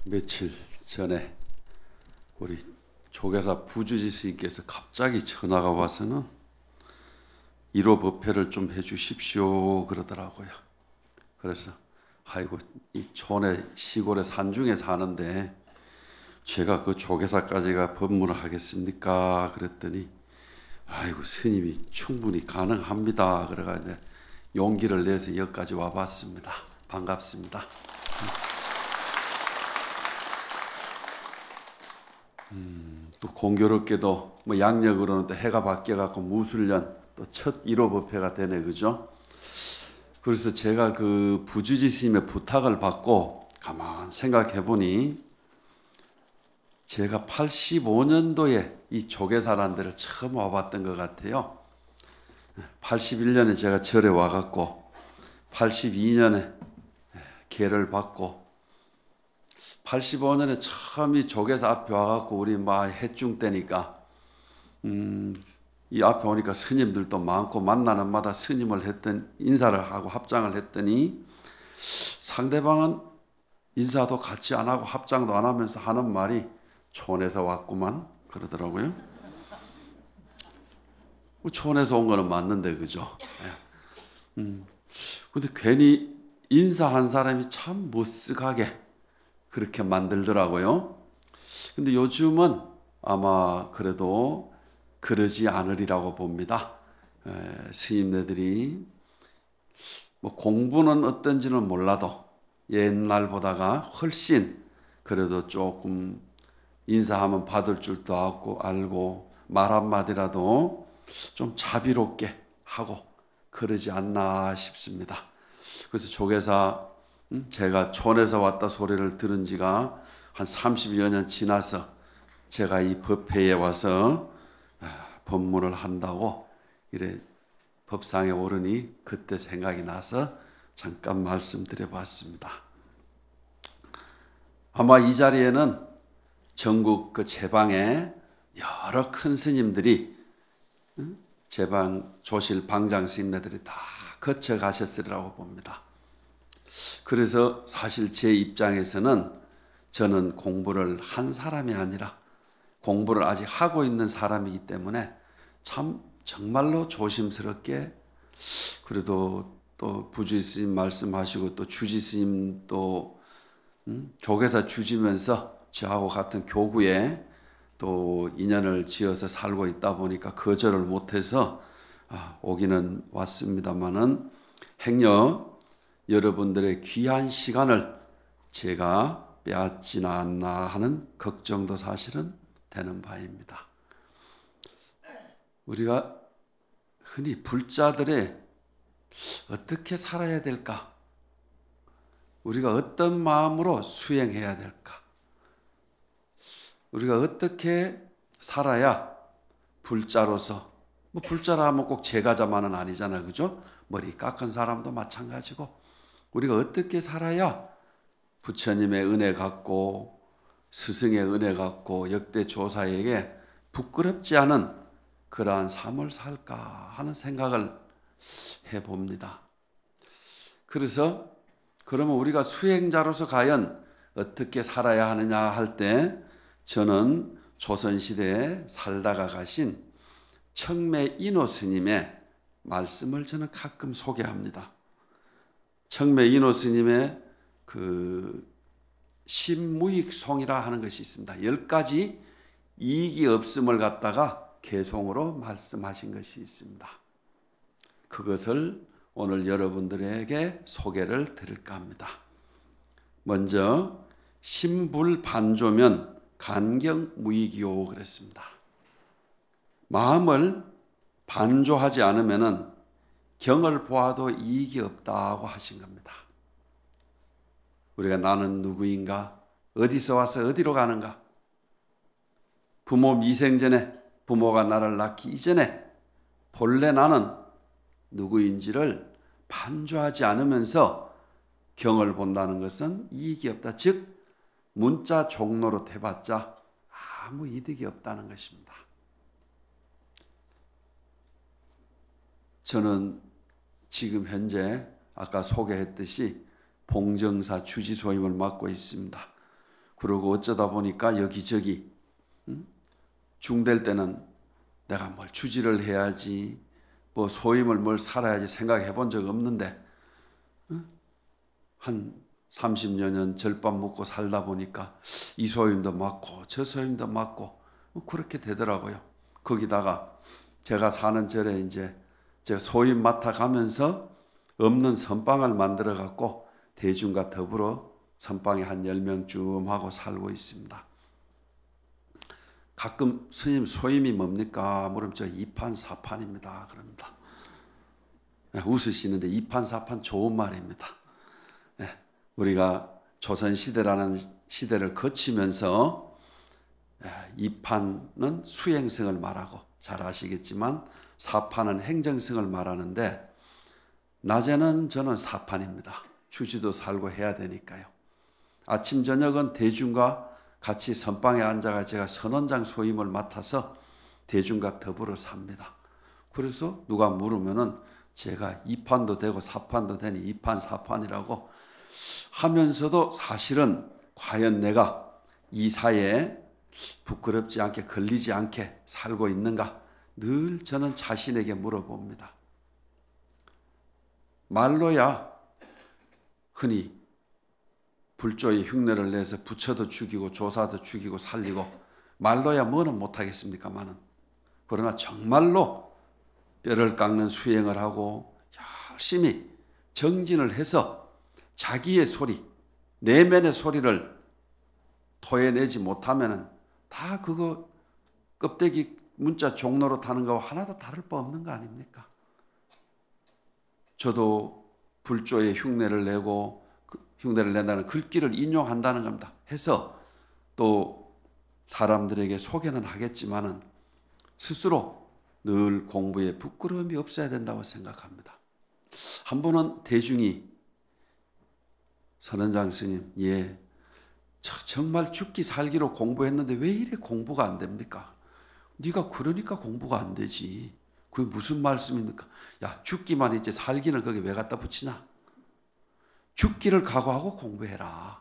며칠 전에 우리 조계사 부주지 스님께서 갑자기 전화가 와서는 1호 법회를 좀 해주십시오 그러더라고요. 그래서 아이고 이 촌에 시골에 산중에 사는데 제가 그 조계사까지가 법문을 하겠습니까? 그랬더니 아이고 스님이 충분히 가능합니다. 그래가지고 용기를 내서 여기까지 와봤습니다. 반갑습니다. 또 공교롭게도 뭐 양력으로는 또 해가 바뀌어갖고 무술년 또 첫 1호 법회가 되네, 그죠? 그래서 제가 그 부주지 스님의 부탁을 받고 가만 생각해 보니 제가 85년도에 이 조계사라는 데를 처음 와봤던 것 같아요. 81년에 제가 절에 와갖고 82년에 계를 받고 85년에 처음 이 조계사 앞에 와갖고 우리 막 해중 때니까 이 앞에 오니까 스님들도 많고 만나는 마다 스님을 했던 인사를 하고 합장을 했더니 상대방은 인사도 같이 안 하고 합장도 안 하면서 하는 말이 촌에서 왔구만 그러더라고요. 촌에서 온 거는 맞는데 그죠? 근데 괜히 인사한 사람이 참 못쓱하게 그렇게 만들더라고요. 근데 요즘은 아마 그래도 그러지 않으리라고 봅니다. 스님네들이 뭐 공부는 어떤지는 몰라도 옛날보다가 훨씬 그래도 조금 인사하면 받을 줄도 알고 말 한마디라도 좀 자비롭게 하고 그러지 않나 싶습니다. 그래서 조계사 제가 촌에서 왔다 소리를 들은 지가 한 30여 년 지나서 제가 이 법회에 와서 법문을 한다고 이래 법상에 오르니 그때 생각이 나서 잠깐 말씀드려 봤습니다. 아마 이 자리에는 전국 그 제방에 여러 큰 스님들이 제방 조실 방장 스님네들이 다 거쳐 가셨으리라고 봅니다. 그래서 사실 제 입장에서는 저는 공부를 한 사람이 아니라 공부를 아직 하고 있는 사람이기 때문에 참 정말로 조심스럽게 그래도 또 부주지 스님 말씀하시고 또 주지 스님 또 조계사 주지면서 저하고 같은 교구에 또 인연을 지어서 살고 있다 보니까 거절을 못해서 오기는 왔습니다마는 행여 여러분들의 귀한 시간을 제가 빼앗지는 않나 하는 걱정도 사실은 되는 바입니다. 우리가 흔히 불자들의 어떻게 살아야 될까? 우리가 어떤 마음으로 수행해야 될까? 우리가 어떻게 살아야 불자로서 뭐 불자라 하면 꼭 제가자만은 아니잖아요, 그죠? 머리 깎은 사람도 마찬가지고 우리가 어떻게 살아야 부처님의 은혜 갖고 스승의 은혜 갖고 역대 조사에게 부끄럽지 않은 그러한 삶을 살까 하는 생각을 해봅니다. 그래서 그러면 우리가 수행자로서 과연 어떻게 살아야 하느냐 할 때 저는 조선시대에 살다가 가신 청매 인호 스님의 말씀을 저는 가끔 소개합니다. 청매 인호 스님의 그 신무익송이라 하는 것이 있습니다. 10가지 이익이 없음을 갖다가 개송으로 말씀하신 것이 있습니다. 그것을 오늘 여러분들에게 소개를 드릴까 합니다. 먼저 신불반조면 간경무익이요 그랬습니다. 마음을 반조하지 않으면 경을 보아도 이익이 없다고 하신 겁니다. 우리가 나는 누구인가? 어디서 와서 어디로 가는가? 부모 미생 전에 부모가 나를 낳기 이전에 본래 나는 누구인지를 반조하지 않으면서 경을 본다는 것은 이익이 없다. 즉 문자 종로로 해봤자 아무 이득이 없다는 것입니다. 저는 지금 현재 아까 소개했듯이 봉정사 주지소임을 맡고 있습니다. 그러고 어쩌다 보니까 여기저기 중될 때는 내가 뭘 주지를 해야지, 뭐 소임을 뭘 살아야지 생각해 본 적 없는데 한 30여 년 절밥 먹고 살다 보니까 이 소임도 맡고 저 소임도 맡고 그렇게 되더라고요. 거기다가 제가 사는 절에 이제 제가 소임 맡아가면서 없는 선방을 만들어 갖고 대중과 더불어 선방에 한 10명쯤 하고 살고 있습니다. 가끔 스님 소임이 뭡니까? 물으면 저 2판 4판입니다. 그럽니다. 웃으시는데 2판 4판 좋은 말입니다. 우리가 조선시대라는 시대를 거치면서 2판은 수행성을 말하고 잘 아시겠지만 4판은 행정성을 말하는데 낮에는 저는 4판입니다. 주지도 살고 해야 되니까요. 아침 저녁은 대중과 같이 선방에 앉아가 제가 선원장 소임을 맡아서 대중과 더불어 삽니다. 그래서 누가 물으면은 제가 2판도 되고 4판도 되니 2판 4판이라고 하면서도 사실은 과연 내가 이 사회에 부끄럽지 않게 걸리지 않게 살고 있는가 늘 저는 자신에게 물어봅니다. 말로야 흔히 불조의 흉내를 내서 부처도 죽이고 조사도 죽이고 살리고 말로야 뭐는 못하겠습니까마는, 그러나 정말로 뼈를 깎는 수행을 하고 열심히 정진을 해서 자기의 소리, 내면의 소리를 토해내지 못하면은 다 그거 껍데기 문자 종로로 타는 거와 하나도 다를 바 없는 거 아닙니까? 저도 불조의 흉내를 내고 흉내를 낸다는 글귀를 인용한다는 겁니다. 해서 또 사람들에게 소개는 하겠지만은 스스로 늘 공부에 부끄러움이 없어야 된다고 생각합니다. 한 번은 대중이 선원장 스님, 정말 죽기 살기로 공부했는데 왜 이래 공부가 안 됩니까? 네가 그러니까 공부가 안 되지. 그게 무슨 말씀입니까? 야, 죽기만 있지 살기는 거기 왜 갖다 붙이냐? 죽기를 각오하고 공부해라.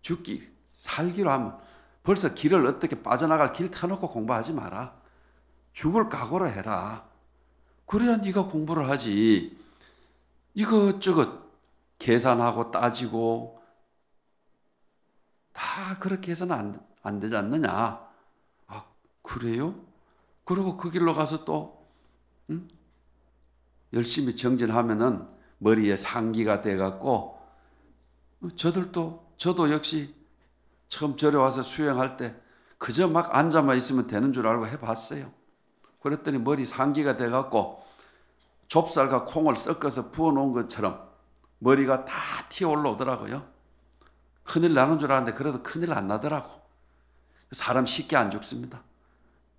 죽기, 살기로 하면 벌써 길을 어떻게 빠져나갈 길 터놓고 공부하지 마라. 죽을 각오로 해라. 그래야 네가 공부를 하지. 이것저것 계산하고 따지고 다 그렇게 해서는 안 되지 않느냐. 아, 그래요? 그리고 그 길로 가서 또 열심히 정진하면은 머리에 상기가 돼갖고 저도 역시 처음 절에 와서 수행할 때 그저 막 앉아만 있으면 되는 줄 알고 해봤어요. 그랬더니 머리 상기가 돼갖고 좁쌀과 콩을 섞어서 부어놓은 것처럼 머리가 다 튀어 올라오더라고요. 큰일 나는 줄 알았는데 그래도 큰일 안 나더라고. 사람 쉽게 안 죽습니다.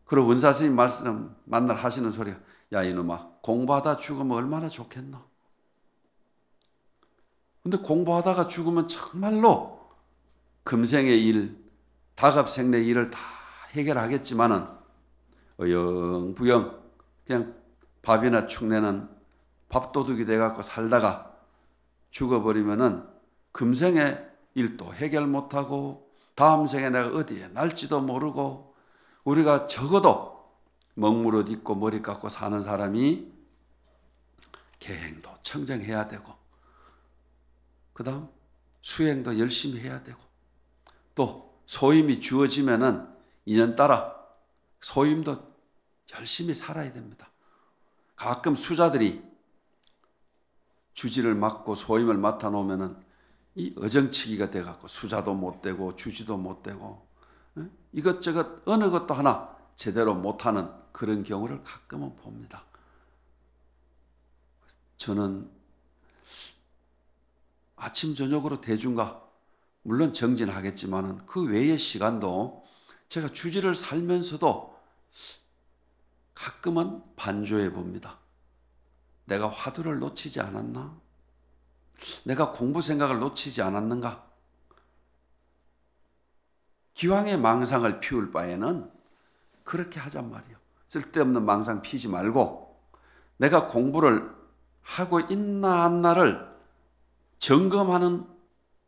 그리고 원사 스님 말씀 만날 하시는 소리가, 야 이놈아, 공부하다 죽으면 얼마나 좋겠노. 근데 공부하다가 죽으면 정말로 금생의 일, 다급생의 일을 다 해결하겠지만은 어영부영 그냥 밥이나 축내는 밥도둑이 돼갖고 살다가 죽어버리면은 금생의 일도 해결 못하고 다음 생에 내가 어디에 날지도 모르고, 우리가 적어도 먹물옷 입고 머리 깎고 사는 사람이 계행도 청정해야 되고, 그 다음 수행도 열심히 해야 되고, 또 소임이 주어지면은 인연 따라 소임도 열심히 살아야 됩니다. 가끔 수자들이 주지를 맡고 소임을 맡아 놓으면은 이 어정치기가 돼갖고 수자도 못 되고 주지도 못 되고 이것저것 어느 것도 하나 제대로 못하는 그런 경우를 가끔은 봅니다. 저는 아침 저녁으로 대중과 물론 정진하겠지만은 그 외의 시간도 제가 주지를 살면서도 가끔은 반조해 봅니다. 내가 화두를 놓치지 않았나? 내가 공부 생각을 놓치지 않았는가? 기왕의 망상을 피울 바에는 그렇게 하잔 말이에요. 쓸데없는 망상 피지 말고 내가 공부를 하고 있나 안 나를 점검하는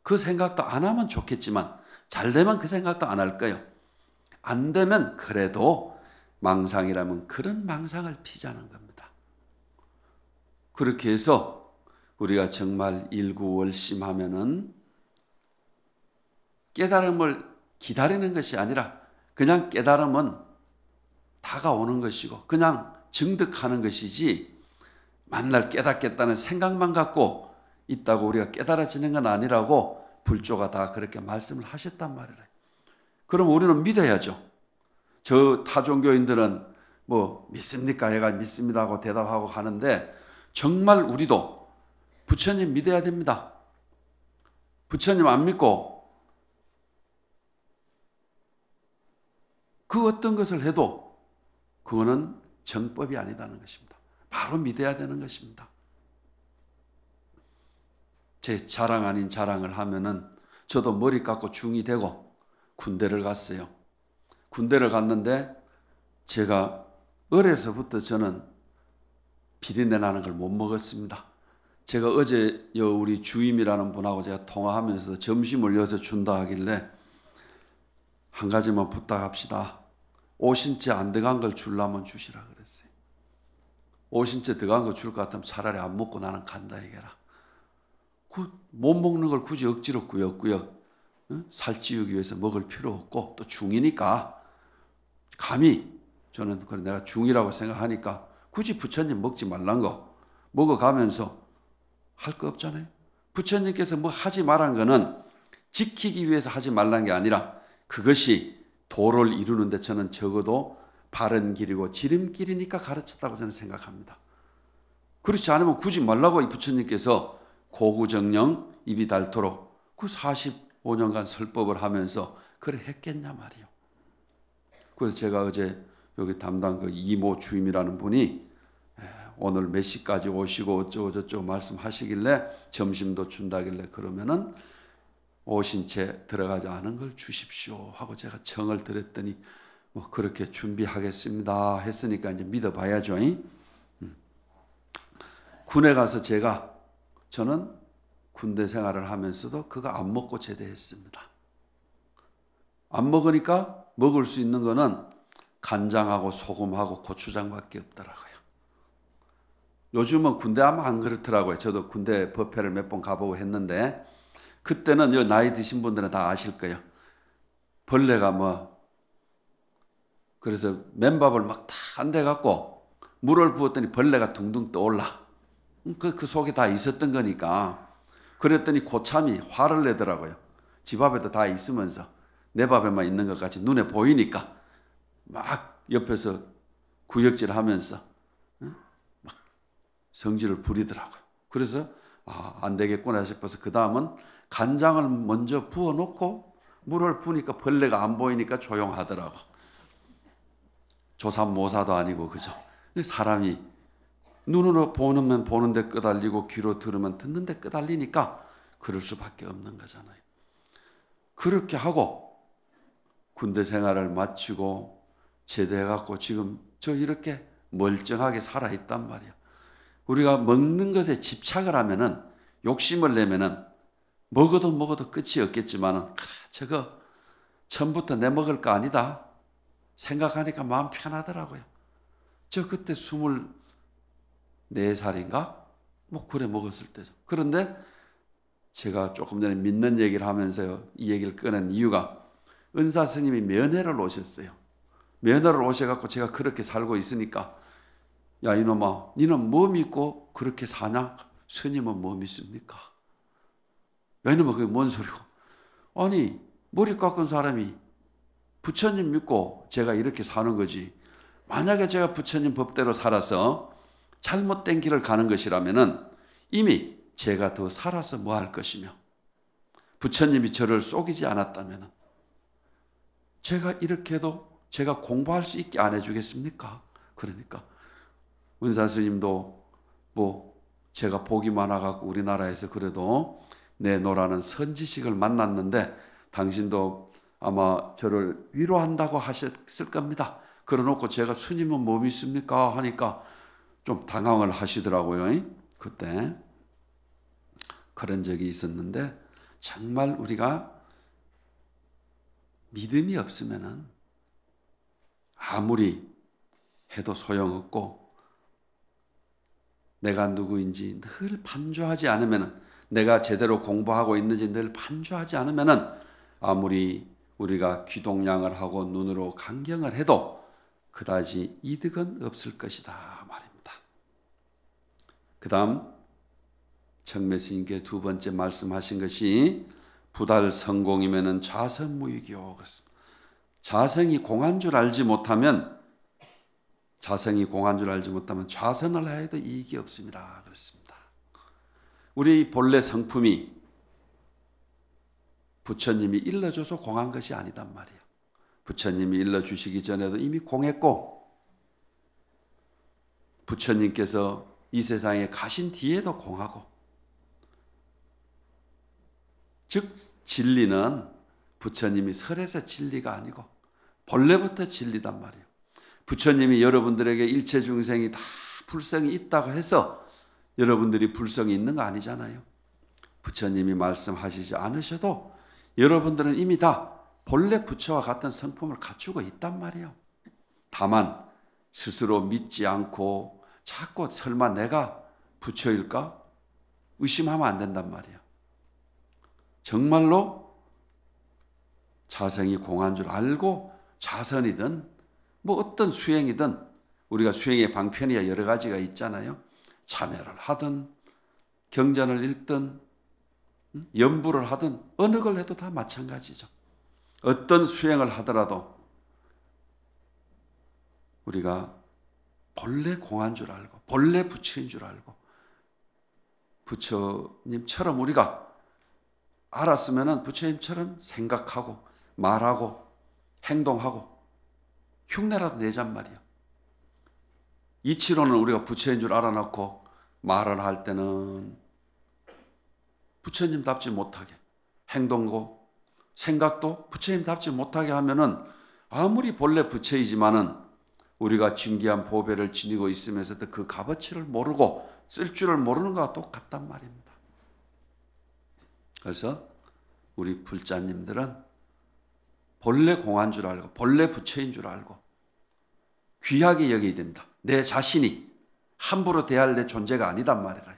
그 생각도 안 하면 좋겠지만 잘 되면 그 생각도 안 할 거예요. 안 되면 그래도 망상이라면 그런 망상을 피자는 겁니다. 그렇게 해서 우리가 정말 일구월심하면은 깨달음을 기다리는 것이 아니라 그냥 깨달음은 다가오는 것이고 그냥 증득하는 것이지 만날 깨닫겠다는 생각만 갖고 있다고 우리가 깨달아지는 건 아니라고 불조가 다 그렇게 말씀을 하셨단 말이에요. 그럼 우리는 믿어야죠. 저 타종교인들은 뭐 믿습니까? 얘가 믿습니다 하고 대답하고 하는데 정말 우리도 부처님 믿어야 됩니다. 부처님 안 믿고 그 어떤 것을 해도 그거는 정법이 아니다는 것입니다. 바로 믿어야 되는 것입니다. 제 자랑 아닌 자랑을 하면은 저도 머리 깎고 중이 되고 군대를 갔어요. 군대를 갔는데 제가 어려서부터 저는 비린내 나는 걸 못 먹었습니다. 제가 어제 우리 주임이라는 분하고 제가 통화하면서 점심을 여기서 준다 하길래 한 가지만 부탁합시다. 5신째 안 들어간 걸 주려면 주시라 그랬어요. 5신째 들어간 거 줄 것 같으면 차라리 안 먹고 나는 간다 얘기해라. 못 먹는 걸 굳이 억지로 꾸역꾸역 살찌우기 위해서 먹을 필요 없고 또 중이니까 감히 저는 내가 중이라고 생각하니까 굳이 부처님 먹지 말란 거 먹어가면서 할 거 없잖아요. 부처님께서 뭐 하지 말란 거는 지키기 위해서 하지 말란 게 아니라 그것이 도를 이루는데 저는 적어도 바른 길이고 지름길이니까 가르쳤다고 저는 생각합니다. 그렇지 않으면 굳이 말라고 이 부처님께서 고구정령 입이 닳도록 그 45년간 설법을 하면서 그래 했겠냐 말이요. 그래서 제가 어제 여기 담당 그 이모 주임이라는 분이 오늘 몇 시까지 오시고 어쩌고 저쩌고 말씀하시길래 점심도 준다길래 그러면은 오신 채 들어가지 않은 걸 주십시오 하고 제가 청을 드렸더니 뭐 그렇게 준비하겠습니다 했으니까 이제 믿어봐야죠. 군에 가서 저는 군대 생활을 하면서도 그거 안 먹고 제대했습니다. 안 먹으니까 먹을 수 있는 거는 간장하고 소금하고 고추장밖에 없더라고요. 요즘은 군대 아마 안 그렇더라고요. 저도 군대 법회를 몇 번 가보고 했는데 그때는 요 나이 드신 분들은 다 아실 거예요. 벌레가 그래서 맨밥을 막 다 안 돼갖고 물을 부었더니 벌레가 둥둥 떠올라. 그 속에 다 있었던 거니까. 그랬더니 고참이 화를 내더라고요. 집 앞에도 다 있으면서 내 밥에만 있는 것 같이 눈에 보이니까 막 옆에서 구역질 하면서 막 성질을 부리더라고요. 그래서 안 되겠구나 싶어서 그 다음은 간장을 먼저 부어놓고 물을 부으니까 벌레가 안 보이니까 조용하더라고. 조삼모사도 아니고 그죠. 사람이 눈으로 보면 보는데 끄달리고 귀로 들으면 듣는데 끄달리니까 그럴 수밖에 없는 거잖아요. 그렇게 하고 군대 생활을 마치고 제대해갖고 지금 저 이렇게 멀쩡하게 살아있단 말이야. 우리가 먹는 것에 집착을 하면은 욕심을 내면은 먹어도 끝이 없겠지만은 그래 저거 처음부터 내 먹을 거 아니다 생각하니까 마음 편하더라고요. 저 그때 24살인가? 그래 먹었을 때죠. 그런데 제가 조금 전에 믿는 얘기를 하면서요. 이 얘기를 꺼낸 이유가 은사 스님이 면회를 오셨어요. 면회를 오셔갖고 제가 그렇게 살고 있으니까 야 이놈아 니는 뭐 믿고 그렇게 사냐? 스님은 뭐 믿습니까? 야 이놈아 그게 뭔 소리고. 아니 머리 깎은 사람이 부처님 믿고 제가 이렇게 사는 거지. 만약에 제가 부처님 법대로 살아서 잘못된 길을 가는 것이라면은 이미 제가 더 살아서 뭐 할 것이며 부처님이 저를 속이지 않았다면은 제가 이렇게 해도 제가 공부할 수 있게 안 해주겠습니까? 그러니까 은사 스님도 제가 복이 많아갖고 우리나라에서 그래도 내노라는 선지식을 만났는데 당신도 아마 저를 위로한다고 하셨을 겁니다. 그러놓고 제가 스님은 뭐 믿습니까? 하니까 좀 당황을 하시더라고요. 그때 그런 적이 있었는데 정말 우리가 믿음이 없으면은 아무리 해도 소용없고, 내가 누구인지 늘 반주하지 않으면은, 내가 제대로 공부하고 있는지 늘 반주하지 않으면은 아무리 우리가 귀동냥을 하고 눈으로 강경을 해도 그다지 이득은 없을 것이다 말입니다. 그 다음 청매 스님께 두 번째 말씀하신 것이 부달 성공이면은 자성무익이요 그렇습니다. 자성이 공한 줄 알지 못하면 좌선을 해도 이익이 없습니다 그렇습니다. 우리 본래 성품이 부처님이 일러줘서 공한 것이 아니단 말이에요. 부처님이 일러주시기 전에도 이미 공했고, 부처님께서 이 세상에 가신 뒤에도 공하고, 즉 진리는 부처님이 설해서 진리가 아니고 본래부터 진리단 말이에요. 부처님이 여러분들에게 일체 중생이 다 불성이 있다고 해서 여러분들이 불성이 있는 거 아니잖아요. 부처님이 말씀하시지 않으셔도 여러분들은 이미 다 본래 부처와 같은 성품을 갖추고 있단 말이에요. 다만 스스로 믿지 않고 자꾸 설마 내가 부처일까? 의심하면 안 된단 말이에요. 정말로 자성이 공한 줄 알고 자선이든 뭐 어떤 수행이든, 우리가 수행의 방편이 여러 가지가 있잖아요. 참여를 하든 경전을 읽든 연부를 하든 어느 걸 해도 다 마찬가지죠. 어떤 수행을 하더라도 우리가 본래 공한 줄 알고 본래 부처인 줄 알고, 부처님처럼 우리가 알았으면 부처님처럼 생각하고 말하고 행동하고 흉내라도 내잔 말이에요. 이치로는 우리가 부처인 줄 알아놓고 말을 할 때는 부처님답지 못하게, 행동도 생각도 부처님답지 못하게 하면은 아무리 본래 부처이지만은 우리가 진귀한 보배를 지니고 있으면서도 그 값어치를 모르고 쓸 줄을 모르는 것과 똑같단 말입니다. 그래서 우리 불자님들은 본래 공한 줄 알고 본래 부처인 줄 알고 귀하게 여겨야 됩니다. 내 자신이 함부로 대할 내 존재가 아니단 말이라.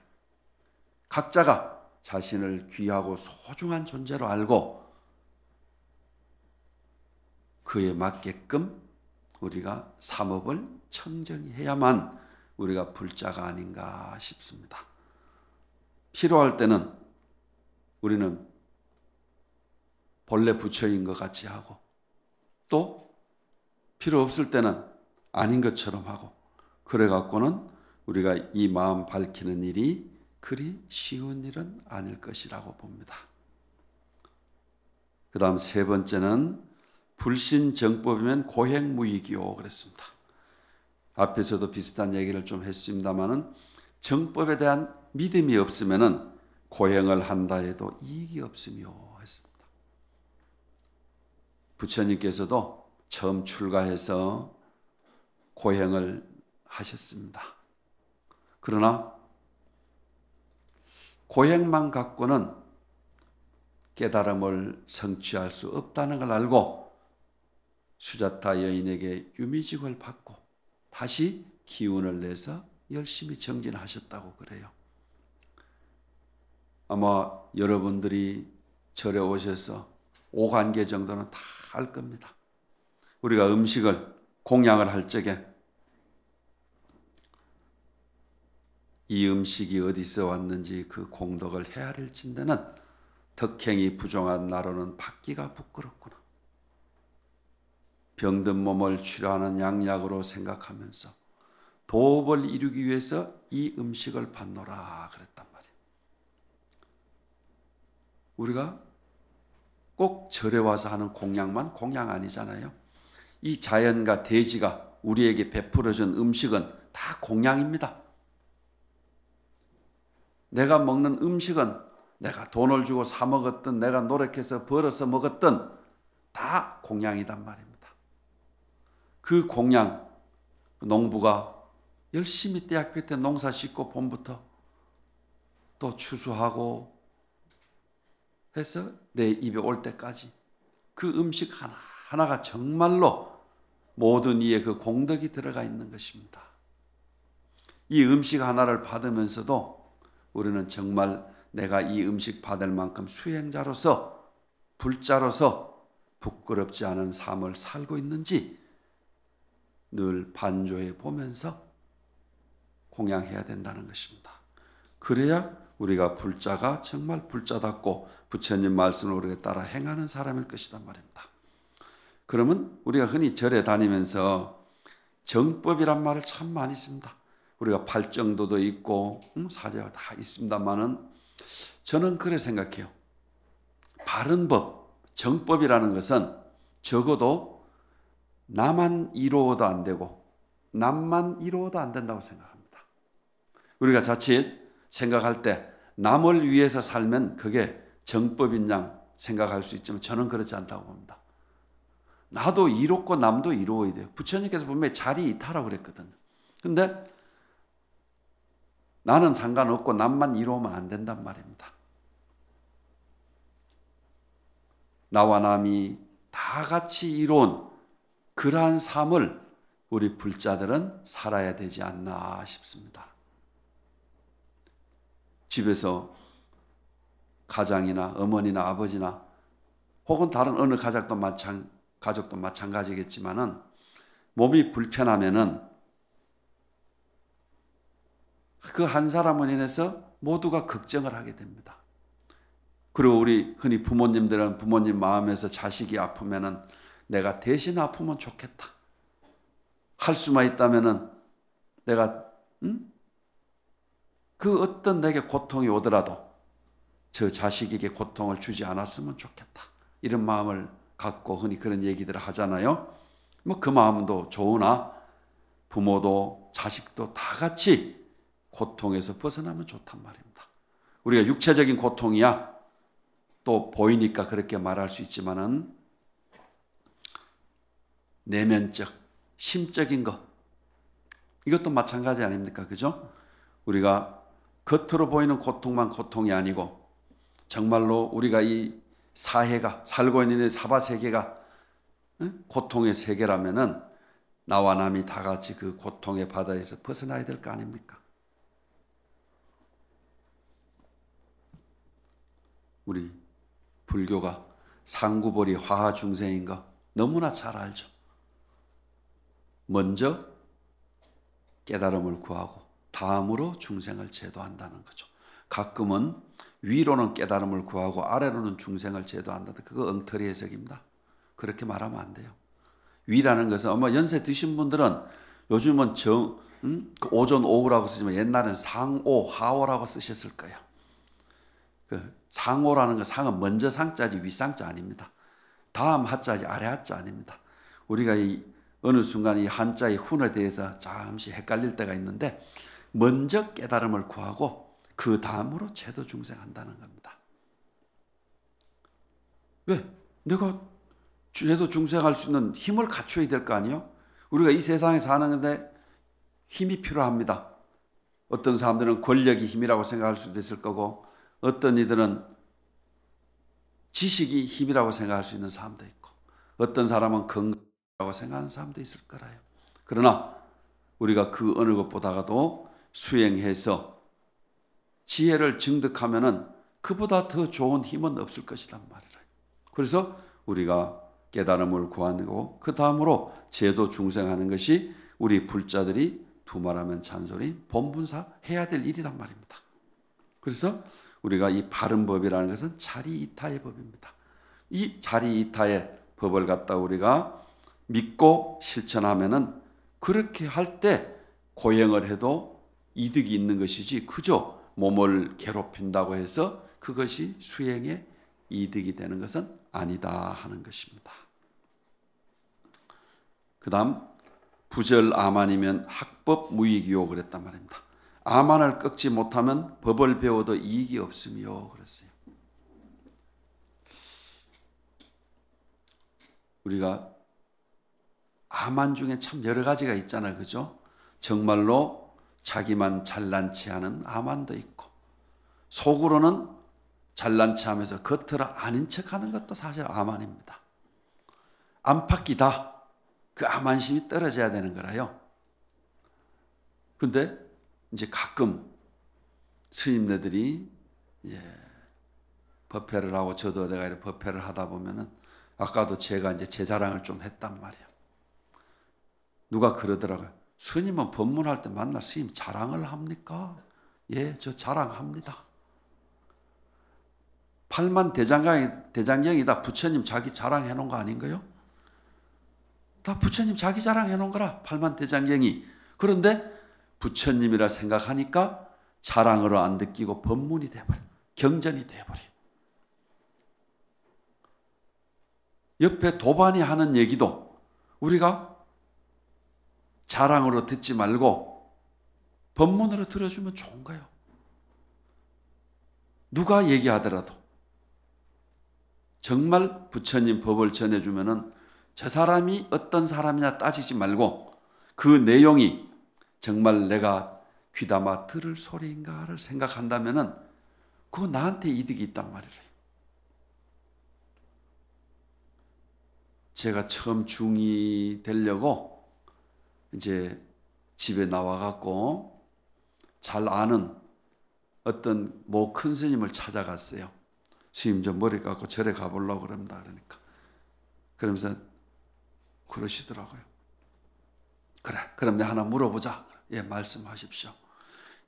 각자가 자신을 귀하고 소중한 존재로 알고 그에 맞게끔 우리가 삼업을 청정히 해야만 우리가 불자가 아닌가 싶습니다. 필요할 때는 우리는 본래 부처인 것 같이 하고, 또 필요 없을 때는 아닌 것처럼 하고, 그래 갖고는 우리가 이 마음 밝히는 일이 그리 쉬운 일은 아닐 것이라고 봅니다. 그 다음 세 번째는 불신정법이면 고행무익이요 그랬습니다. 앞에서도 비슷한 얘기를 좀 했습니다마는 정법에 대한 믿음이 없으면은 고행을 한다 해도 이익이 없으며 했습니다. 부처님께서도 처음 출가해서 고행을 하셨습니다. 그러나 고행만 갖고는 깨달음을 성취할 수 없다는 걸 알고 수자타 여인에게 유미직을 받고 다시 기운을 내서 열심히 정진하셨다고 그래요. 아마 여러분들이 절에 오셔서 5관계 정도는 다 알 겁니다. 우리가 음식을 공양을 할 적에 이 음식이 어디서 왔는지 그 공덕을 헤아릴 진대는 덕행이 부정한 나로는 받기가 부끄럽구나. 병든 몸을 치료하는 양약으로 생각하면서 도업을 이루기 위해서 이 음식을 받노라 그랬단 말이에요. 우리가 꼭 절에 와서 하는 공양만 공양 아니잖아요. 이 자연과 대지가 우리에게 베풀어준 음식은 다 공양입니다. 내가 먹는 음식은 내가 돈을 주고 사 먹었든 내가 노력해서 벌어서 먹었든 다 공양이단 말입니다. 그 공양, 농부가 열심히 떼약볕 때 농사 짓고 봄부터 또 추수하고 해서 내 입에 올 때까지 그 음식 하나하나가 정말로 모든 이의 그 공덕이 들어가 있는 것입니다. 이 음식 하나를 받으면서도 우리는 정말 내가 이 음식 받을 만큼 수행자로서, 불자로서 부끄럽지 않은 삶을 살고 있는지 늘 반조해 보면서 공양해야 된다는 것입니다. 그래야 우리가 불자가 정말 불자답고 부처님 말씀을 우리가 따라 행하는 사람일 것이란 말입니다. 그러면 우리가 흔히 절에 다니면서 정법이란 말을 참 많이 씁니다. 우리가 팔정도도 있고 사제가 다 있습니다만은 저는 그래 생각해요. 바른 법, 정법이라는 것은 적어도 나만 이루어도 안 되고 남만 이루어도 안 된다고 생각합니다. 우리가 자칫 생각할 때 남을 위해서 살면 그게 정법인 양 생각할 수 있지만 저는 그렇지 않다고 봅니다. 나도 이롭고 남도 이루어야 돼요. 부처님께서 분명히 자리이타라고 그랬거든요. 근데 나는 상관없고 남만 이루면 안 된단 말입니다. 나와 남이 다 같이 이룬 그러한 삶을 우리 불자들은 살아야 되지 않나 싶습니다. 집에서 가장이나 어머니나 아버지나 혹은 다른 어느 가족도 마찬가지겠지만은 몸이 불편하면은 그 한 사람을 인해서 모두가 걱정을 하게 됩니다. 그리고 우리 흔히 부모님들은 부모님 마음에서 자식이 아프면은 내가 대신 아프면 좋겠다. 할 수만 있다면은 내가 그 어떤 내게 고통이 오더라도 저 자식에게 고통을 주지 않았으면 좋겠다. 이런 마음을 갖고 흔히 그런 얘기들을 하잖아요. 뭐 그 마음도 좋으나 부모도 자식도 다 같이 고통에서 벗어나면 좋단 말입니다. 우리가 육체적인 고통이야 또 보이니까 그렇게 말할 수 있지만은 내면적, 심적인 것 이것도 마찬가지 아닙니까? 그죠? 우리가 겉으로 보이는 고통만 고통이 아니고 정말로 우리가 이 사해가 살고 있는 사바세계가 고통의 세계라면은 나와 남이 다 같이 그 고통의 바다에서 벗어나야 될 거 아닙니까? 우리 불교가 상구보리 화하중생인 거 너무나 잘 알죠. 먼저 깨달음을 구하고 다음으로 중생을 제도한다는 거죠. 가끔은 위로는 깨달음을 구하고 아래로는 중생을 제도한다. 그거 엉터리 해석입니다. 그렇게 말하면 안 돼요. 위라는 것은 아마 연세 드신 분들은 요즘은 오전 오후라고 쓰지만 옛날에는 상오, 하오라고 쓰셨을 거예요. 그 상오라는 거 상은 먼저 상자지 윗상자 아닙니다. 다음 하자지 아래 하자 아닙니다. 우리가 어느 순간 이 한자의 훈에 대해서 잠시 헷갈릴 때가 있는데 먼저 깨달음을 구하고 그 다음으로 제도 중생한다는 겁니다. 왜? 내가 제도 중생할 수 있는 힘을 갖춰야 될 거 아니에요? 우리가 이 세상에 사는데 힘이 필요합니다. 어떤 사람들은 권력이 힘이라고 생각할 수도 있을 거고 어떤 이들은 지식이 힘이라고 생각할 수 있는 사람도 있고 어떤 사람은 건강이라고 생각하는 사람도 있을 거라요. 그러나 우리가 그 어느 것보다도 수행해서 지혜를 증득하면은 그보다 더 좋은 힘은 없을 것이란 말이에요. 그래서 우리가 깨달음을 구하고 그 다음으로 제도 중생하는 것이 우리 불자들이 두말하면 잔소리 본분사 해야 될 일이란 말입니다. 그래서 우리가 이 바른 법이라는 것은 자리이타의 법입니다. 이 자리이타의 법을 갖다 우리가 믿고 실천하면은 그렇게 할 때 고행을 해도 이득이 있는 것이지 그저 몸을 괴롭힌다고 해서 그것이 수행에 이득이 되는 것은 아니다 하는 것입니다. 그 다음 부절아만이면 학법 무익이요 그랬단 말입니다. 아만을 꺾지 못하면 법을 배워도 이익이 없으며 그랬어요. 우리가 아만 중에 참 여러 가지가 있잖아요. 그죠? 정말로 자기만 잘난 체하는 아만도 있고 속으로는 잘난 체하면서 겉으로 아닌 척하는 것도 사실 아만입니다. 안팎이다. 그 암안심이 떨어져야 되는 거라요. 근데 이제 가끔 스님네들이 법회를 하고 저도 내가 이렇게 법회를 하다 보면은 아까도 제가 이제 제 자랑을 좀 했단 말이에요. 누가 그러더라고요. 스님은 법문할 때 만날 스님 자랑을 합니까? 예, 저 자랑합니다. 8만 대장경이 다 부처님 자기 자랑해 놓은 거 아닌가요? 다 부처님 자기 자랑해 놓은 거라 8만 대장경이. 그런데 부처님이라 생각하니까 자랑으로 안 느끼고 법문이 돼버려. 경전이 돼버려. 옆에 도반이 하는 얘기도 우리가 자랑으로 듣지 말고 법문으로 들어주면 좋은 거예요. 누가 얘기하더라도 정말 부처님 법을 전해주면은 저 사람이 어떤 사람이냐 따지지 말고 그 내용이 정말 내가 귀담아 들을 소리인가를 생각한다면은 그거 나한테 이득이 있단 말이에요. 제가 처음 중2 되려고 이제 집에 나와갖고 잘 아는 어떤 모 큰 스님을 찾아갔어요. 스님 저 머리 깎고 절에 가보려고 그럽니다. 그러니까. 그러면서 그러시더라고요. 그래, 그럼 내가 하나 물어보자. 예, 말씀하십시오.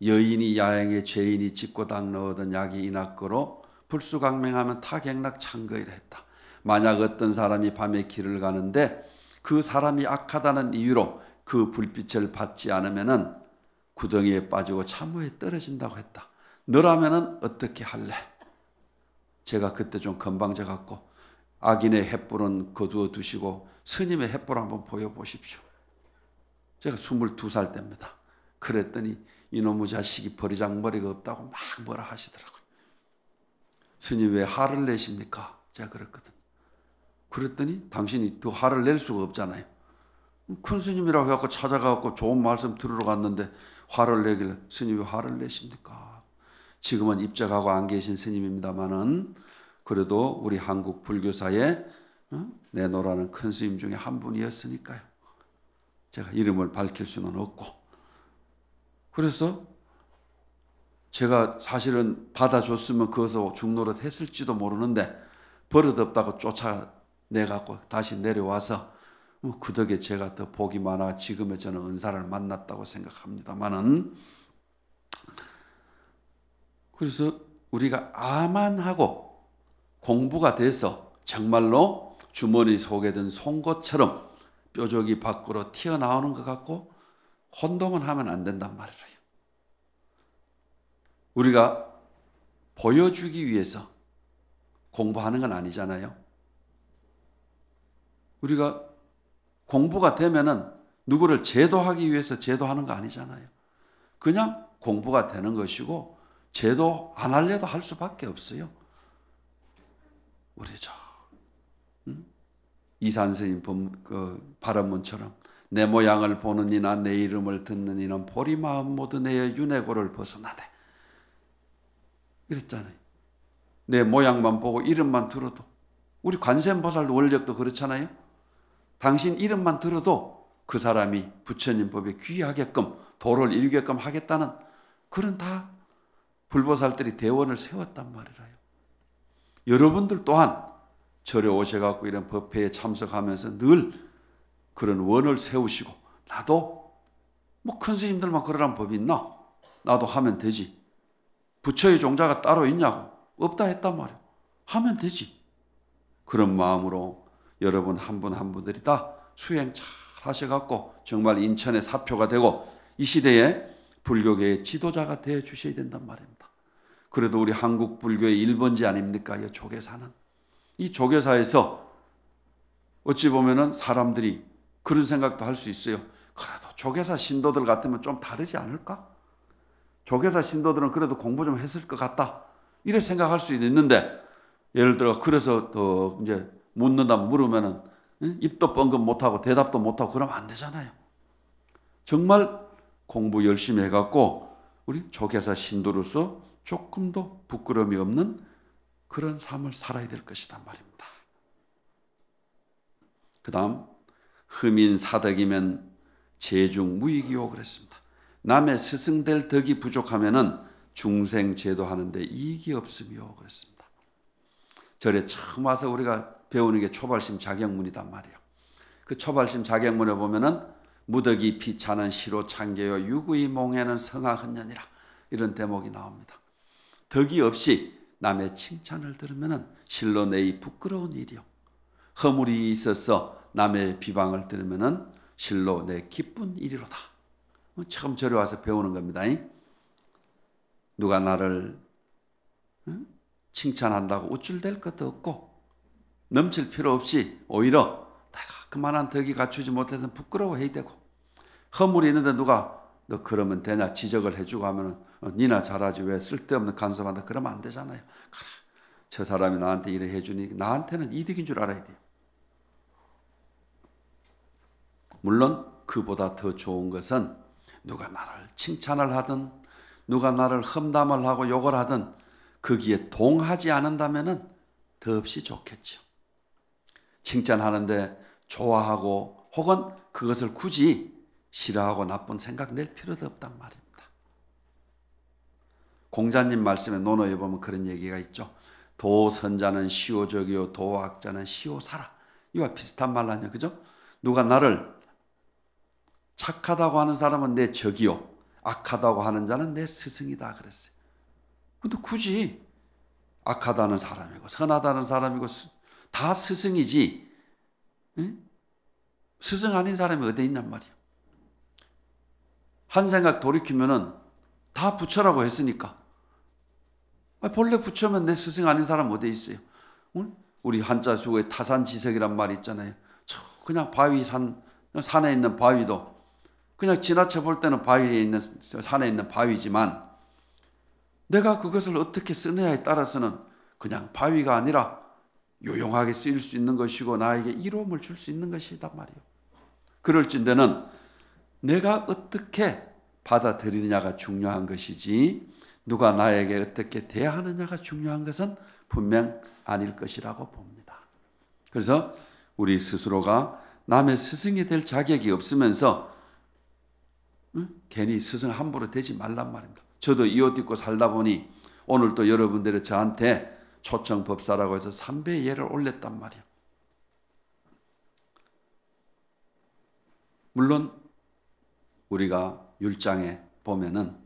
여인이 야행에 죄인이 집고당 넣었던 약이 이낙거로 불수강맹하면 타객락 창거이라 했다. 만약 어떤 사람이 밤에 길을 가는데 그 사람이 악하다는 이유로 그 불빛을 받지 않으면은 구덩이에 빠지고 참호에 떨어진다고 했다. 너라면은 어떻게 할래? 제가 그때 좀 건방져 갖고 악인의 횃불은 거두어 두시고 스님의 횃불 한번 보여보십시오. 제가 22살 때입니다. 그랬더니 이놈의 자식이 버리장머리가 없다고 막 뭐라 하시더라고요. 스님 왜 화를 내십니까? 제가 그랬거든. 그랬더니 당신이 더 화를 낼 수가 없잖아요. 큰 스님이라고 해갖고 찾아가갖고 좋은 말씀 들으러 갔는데 화를 내길래 스님 왜 화를 내십니까? 지금은 입적하고 안 계신 스님입니다마는 그래도 우리 한국 불교사에 내노라는 큰 스님 중에 한 분이었으니까요. 제가 이름을 밝힐 수는 없고. 그래서 제가 사실은 받아줬으면 거기서 중노릇 했을지도 모르는데 버릇없다고 쫓아내갖고 다시 내려와서 그 덕에 제가 더 복이 많아 지금의 저는 은사를 만났다고 생각합니다만은, 그래서 우리가 아만하고 공부가 돼서 정말로 주머니 속에 든 송곳처럼 뾰족이 밖으로 튀어나오는 것 같고 혼동은 하면 안 된단 말이에요. 우리가 보여주기 위해서 공부하는 건 아니잖아요. 우리가 공부가 되면은 누구를 제도하기 위해서 제도하는 거 아니잖아요. 그냥 공부가 되는 것이고 제도 안 하려도 할 수밖에 없어요. 우리 이산 스님 발언문처럼 내 모양을 보는 이나 내 이름을 듣는 이는 보리 마음 모두 내의 윤회고를 벗어나되, 이랬잖아요. 내 모양만 보고 이름만 들어도, 우리 관세음보살 원력도 그렇잖아요. 당신 이름만 들어도 그 사람이 부처님 법에 귀하게끔 도를 이루게끔 하겠다는 그런 다 불보살들이 대원을 세웠단 말이라요. 여러분들 또한 절에 오셔갖고 이런 법회에 참석하면서 늘 그런 원을 세우시고, 나도 뭐 큰 스님들만 그러란 법이 있나? 나도 하면 되지. 부처의 종자가 따로 있냐고? 없다 했단 말이에요. 하면 되지. 그런 마음으로 여러분 한 분 한 분들이 다 수행 잘 하셔갖고 정말 인천의 사표가 되고 이 시대에 불교계의 지도자가 되어 주셔야 된단 말입니다. 그래도 우리 한국 불교의 1번지 아닙니까? 이 조계사는. 이 조계사에서 어찌 보면은 사람들이 그런 생각도 할 수 있어요. 그래도 조계사 신도들 같으면 좀 다르지 않을까? 조계사 신도들은 그래도 공부 좀 했을 것 같다. 이래 생각할 수 있는데, 예를 들어 그래서 또 이제 묻는다면 물으면은 입도 뻥긋 못하고 대답도 못하고 그러면 안 되잖아요. 정말 공부 열심히 해갖고 우리 조계사 신도로서 조금도 부끄러움이 없는 그런 삶을 살아야 될 것이란 말입니다. 그 다음 흠인 사덕이면 재중 무익이요 그랬습니다. 남의 스승될 덕이 부족하면은 중생 제도하는데 이익이 없으며 그랬습니다. 절에 처음 와서 우리가 배우는 게 초발심 자격문이단 말이에요. 그 초발심 자격문에 보면은 무덕이 비차는 시로 창개요 유구이 몽에는 성하흔년이라 이런 대목이 나옵니다. 덕이 없이 남의 칭찬을 들으면은 실로 내이 부끄러운 일이요. 허물이 있어서 남의 비방을 들으면은 실로 내 기쁜 일이로다. 처음 절에 와서 배우는 겁니다. 누가 나를 칭찬한다고 우쭐댈 것도 없고 넘칠 필요 없이 오히려 내가 그만한 덕이 갖추지 못해서 부끄러워해야 되고, 허물이 있는데 누가 너 그러면 되냐 지적을 해주고 하면은 니나 잘하지 왜 쓸데없는 간섭한다 그러면 안 되잖아요. 그래, 저 사람이 나한테 이래 해주니 나한테는 이득인 줄 알아야 돼요. 물론 그보다 더 좋은 것은 누가 나를 칭찬을 하든 누가 나를 험담을 하고 욕을 하든 거기에 동하지 않는다면은 더없이 좋겠죠. 칭찬하는데 좋아하고 혹은 그것을 굳이 싫어하고 나쁜 생각 낼 필요도 없단 말입니다. 공자님 말씀에 논어에 보면 그런 얘기가 있죠. 도선자는 시오적이요 도악자는 시오사라. 이와 비슷한 말 아니에요. 그죠? 누가 나를 착하다고 하는 사람은 내 적이요 악하다고 하는 자는 내 스승이다 그랬어요. 근데 굳이 악하다는 사람이고 선하다는 사람이고 다 스승이지, 응? 스승 아닌 사람이 어디 있냔 말이야. 한 생각 돌이키면은 다 부처라고 했으니까 본래 부처면 내 스승 아닌 사람 어디 있어요? 응? 우리 한자 수고에 타산지석이란 말이 있잖아요. 그냥 바위 산에 있는 바위도 그냥 지나쳐 볼 때는 바위에 있는 산에 있는 바위지만 내가 그것을 어떻게 쓰느냐에 따라서는 그냥 바위가 아니라 유용하게 쓰일 수 있는 것이고 나에게 이로움을 줄 수 있는 것이단 말이에요. 그럴진대는 내가 어떻게 받아들이느냐가 중요한 것이지 누가 나에게 어떻게 대하느냐가 중요한 것은 분명 아닐 것이라고 봅니다. 그래서 우리 스스로가 남의 스승이 될 자격이 없으면서 괜히 스승 함부로 되지 말란 말입니다. 저도 이 옷 입고 살다 보니 오늘 또 여러분들이 저한테 초청법사라고 해서 3배의 예를 올렸단 말이에요. 물론 우리가 율장에 보면은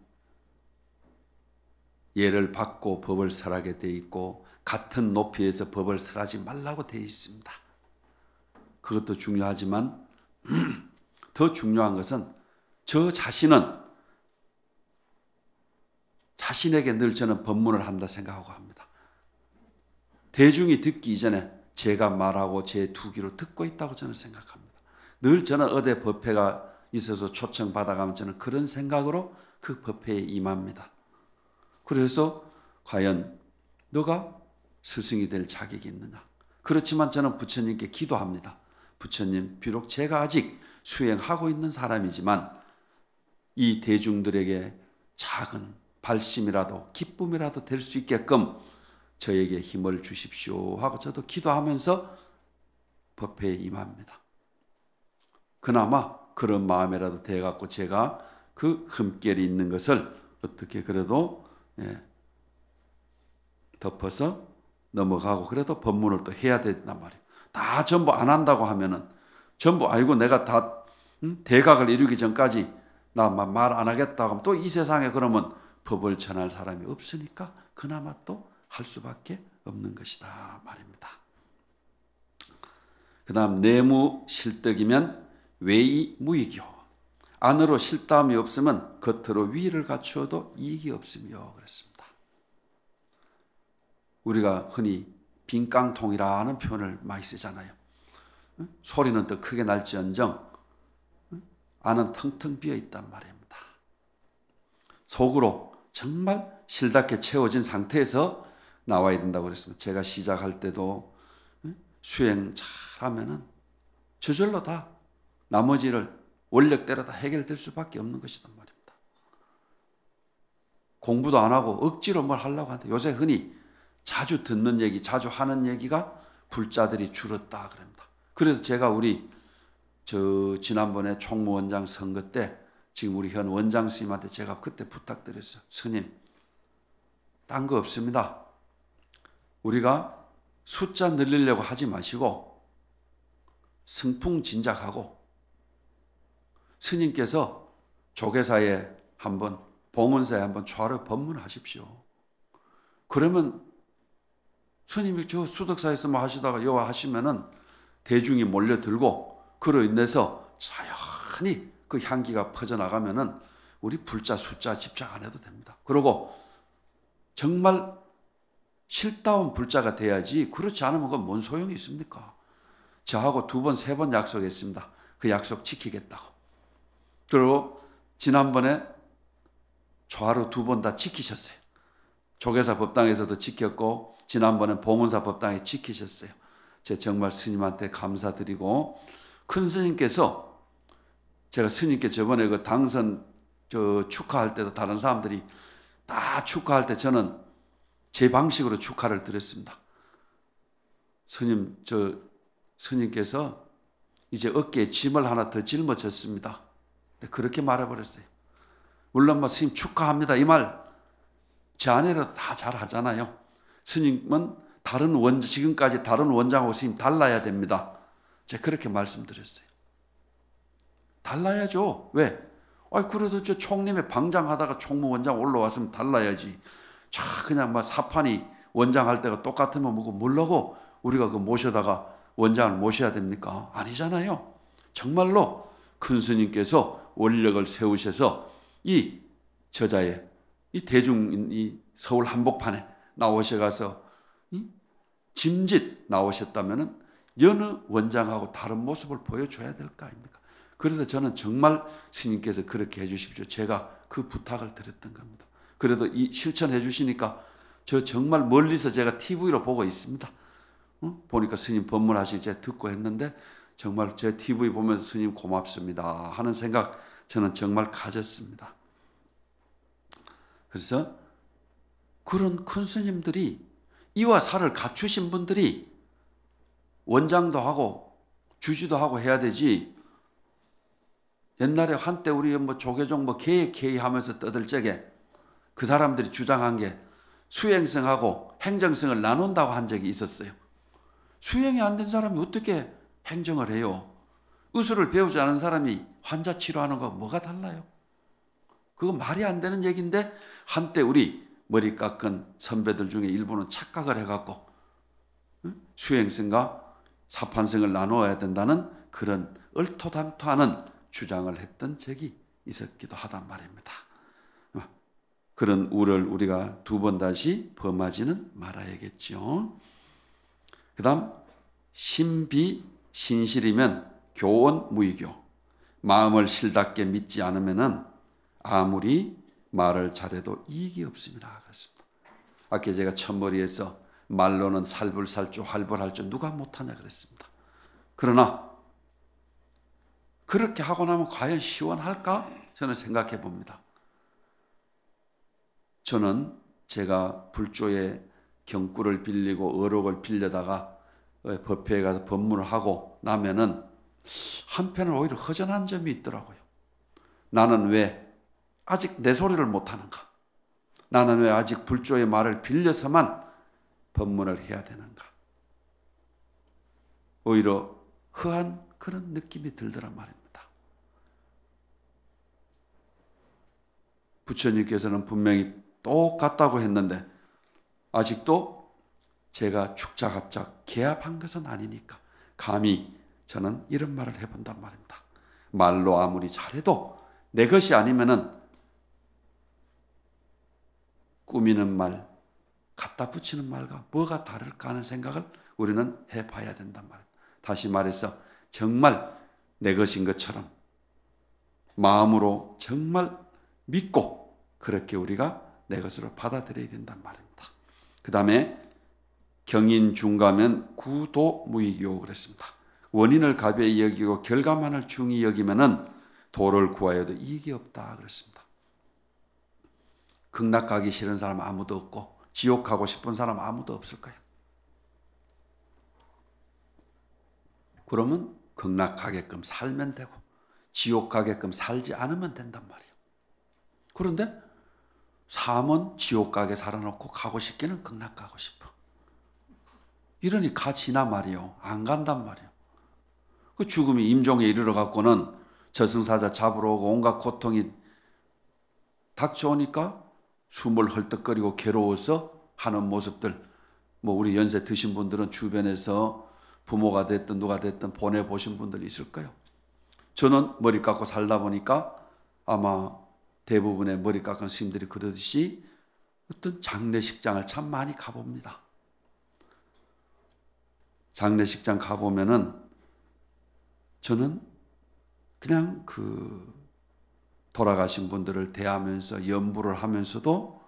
예를 받고 법을 설하게 돼 있고 같은 높이에서 법을 설하지 말라고 되어 있습니다. 그것도 중요하지만 더 중요한 것은 저 자신은 자신에게 늘 저는 법문을 한다 생각하고 합니다. 대중이 듣기 이전에 제가 말하고 제 두기로 듣고 있다고 저는 생각합니다. 늘 저는 어디 법회가 있어서 초청받아가면 저는 그런 생각으로 그 법회에 임합니다. 그래서 과연 너가 스승이 될 자격이 있느냐. 그렇지만 저는 부처님께 기도합니다. 부처님, 비록 제가 아직 수행하고 있는 사람이지만 이 대중들에게 작은 발심이라도 기쁨이라도 될 수 있게끔 저에게 힘을 주십시오 하고 저도 기도하면서 법회에 임합니다. 그나마 그런 마음이라도 돼갖고 제가 그 흠결이 있는 것을 어떻게 그래도 덮어서 넘어가고 그래도 법문을 또 해야 된단 말이에요. 다 전부 안 한다고 하면은 전부 아이고 내가 다 대각을 이루기 전까지 나 말 안 하겠다고 하면 또 이 세상에 그러면 법을 전할 사람이 없으니까 그나마 또 할 수밖에 없는 것이다 말입니다. 그 다음 내무 실덕이면 외이 무익이요. 안으로 실담이 없으면 겉으로 위를 갖추어도 이익이 없으며 그랬습니다. 우리가 흔히 빈깡통이라는 표현을 많이 쓰잖아요. 소리는 더 크게 날지언정 안은 텅텅 비어있단 말입니다. 속으로 정말 실답게 채워진 상태에서 나와야 된다고 그랬습니다. 제가 시작할 때도 수행 잘하면은 저절로 다 나머지를 원력대로 다 해결될 수밖에 없는 것이란 말입니다. 공부도 안 하고 억지로 뭘 하려고 하는데 요새 흔히 자주 듣는 얘기, 자주 하는 얘기가 불자들이 줄었다 그럽니다. 그래서 제가 지난번에 총무원장 선거 때 지금 우리 현 원장 스님한테 제가 그때 부탁드렸어요. 스님, 딴 거 없습니다. 우리가 숫자 늘리려고 하지 마시고 승풍진작하고 스님께서 조계사에 한번 봉은사에 한번 초하루 법문하십시오. 그러면 스님이 저 수덕사에서 뭐 하시다가 여와 하시면은 대중이 몰려들고 그로 인해서 자연히 그 향기가 퍼져나가면은 우리 불자 숫자 집착 안 해도 됩니다. 그리고 정말 실다운 불자가 돼야지 그렇지 않으면 그건 뭔 소용이 있습니까? 저하고 2번, 3번 약속했습니다. 그 약속 지키겠다고. 그리고 지난번에 초하루 2번 다 지키셨어요. 조계사 법당에서도 지켰고 지난번에 봉은사 법당에 지키셨어요. 제가 정말 스님한테 감사드리고 큰 스님께서 제가 스님께 저번에 그 당선 축하할 때도 다른 사람들이 다 축하할 때 저는 제 방식으로 축하를 드렸습니다. 스님께서 이제 어깨에 짐을 하나 더 짊어졌습니다. 그렇게 말해버렸어요. 물론 뭐 스님 축하합니다 이 말 제 아내라도 다 잘 하잖아요. 스님은 지금까지 다른 원장하고 스님 달라야 됩니다. 제가 그렇게 말씀드렸어요. 달라야죠. 왜? 그래도 저 총님의 방장하다가 총무원장 올라왔으면 달라야지. 그냥 막 사판이 원장할 때가 똑같으면 뭐고 뭘라고 우리가 그 모셔다가 원장을 모셔야 됩니까? 아니잖아요. 정말로 큰 스님께서 원력을 세우셔서 이 저자의 이 대중 이 서울 한복판에 나오셔가서 짐짓 나오셨다면은 여느 원장하고 다른 모습을 보여줘야 될 거 아닙니까? 그래서 저는 정말 스님께서 그렇게 해주십시오. 제가 그 부탁을 드렸던 겁니다. 그래도 이 실천해 주시니까 저 정말 멀리서 제가 TV로 보고 있습니다. 보니까 스님 법문하시기 제가 듣고 했는데 정말 제 TV 보면서 스님 고맙습니다 하는 생각 저는 정말 가졌습니다. 그래서 그런 큰 스님들이 이와 살을 갖추신 분들이 원장도 하고 주지도 하고 해야 되지. 옛날에 한때 우리 뭐 조계종 뭐 개의 하면서 떠들 적에 그 사람들이 주장한 게 수행성하고 행정성을 나눈다고 한 적이 있었어요. 수행이 안 된 사람이 어떻게 행정을 해요? 의술을 배우지 않은 사람이 환자 치료하는 거 뭐가 달라요? 그거 말이 안 되는 얘기인데 한때 우리 머리 깎은 선배들 중에 일부는 착각을 해갖고 수행성과 사판성을 나누어야 된다는 그런 얼토당토하는 주장을 했던 적이 있었기도 하단 말입니다. 그런 우를 우리가 2번 다시 범하지는 말아야겠죠. 그 다음 신비신실이면 교원무이교, 마음을 실답게 믿지 않으면 아무리 말을 잘해도 이익이 없습니다. 그렇습니다. 아까 제가 첫머리에서 말로는 살불살주 활불할주 누가 못하냐 그랬습니다. 그러나 그렇게 하고 나면 과연 시원할까? 저는 생각해 봅니다. 저는 제가 불조의 경구를 빌리고 어록을 빌려다가 법회에 가서 법문을 하고 나면은 한편은 오히려 허전한 점이 있더라고요. 나는 왜 아직 내 소리를 못하는가? 나는 왜 아직 불조의 말을 빌려서만 법문을 해야 되는가? 오히려 허한 그런 느낌이 들더란 말입니다. 부처님께서는 분명히 똑같다고 했는데 아직도 제가 축작합작 개합한 것은 아니니까 감히 저는 이런 말을 해본단 말입니다. 말로 아무리 잘해도 내 것이 아니면은 꾸미는 말, 갖다 붙이는 말과 뭐가 다를까 하는 생각을 우리는 해봐야 된단 말입니다. 다시 말해서 정말 내 것인 것처럼 마음으로 정말 믿고 그렇게 우리가 내 것으로 받아들여야 된단 말입니다. 그 다음에 경인중가면 구도무이교 그랬습니다. 원인을 가벼이 여기고 결과만을 중히 여기면은 도를 구하여도 이익이 없다 그랬습니다. 극락 가기 싫은 사람 아무도 없고 지옥 가고 싶은 사람 아무도 없을 거예요. 그러면 극락 가게끔 살면 되고 지옥 가게끔 살지 않으면 된단 말이에요. 그런데 삶은 지옥 가게 살아놓고 가고 싶기는 극락 가고 싶어. 이러니 가지나 말이요. 안 간단 말이에요. 그 죽음이 임종에 이르러 갖고는 저승사자 잡으러 오고 온갖 고통이 닥쳐오니까 숨을 헐떡거리고 괴로워서 하는 모습들, 뭐 우리 연세 드신 분들은 주변에서 부모가 됐든 누가 됐든 보내보신 분들 있을 거예요. 저는 머리 깎고 살다 보니까 아마 대부분의 머리 깎은 스님들이 그러듯이 어떤 장례식장을 참 많이 가봅니다. 장례식장 가보면은 저는 그냥 그 돌아가신 분들을 대하면서 연부를 하면서도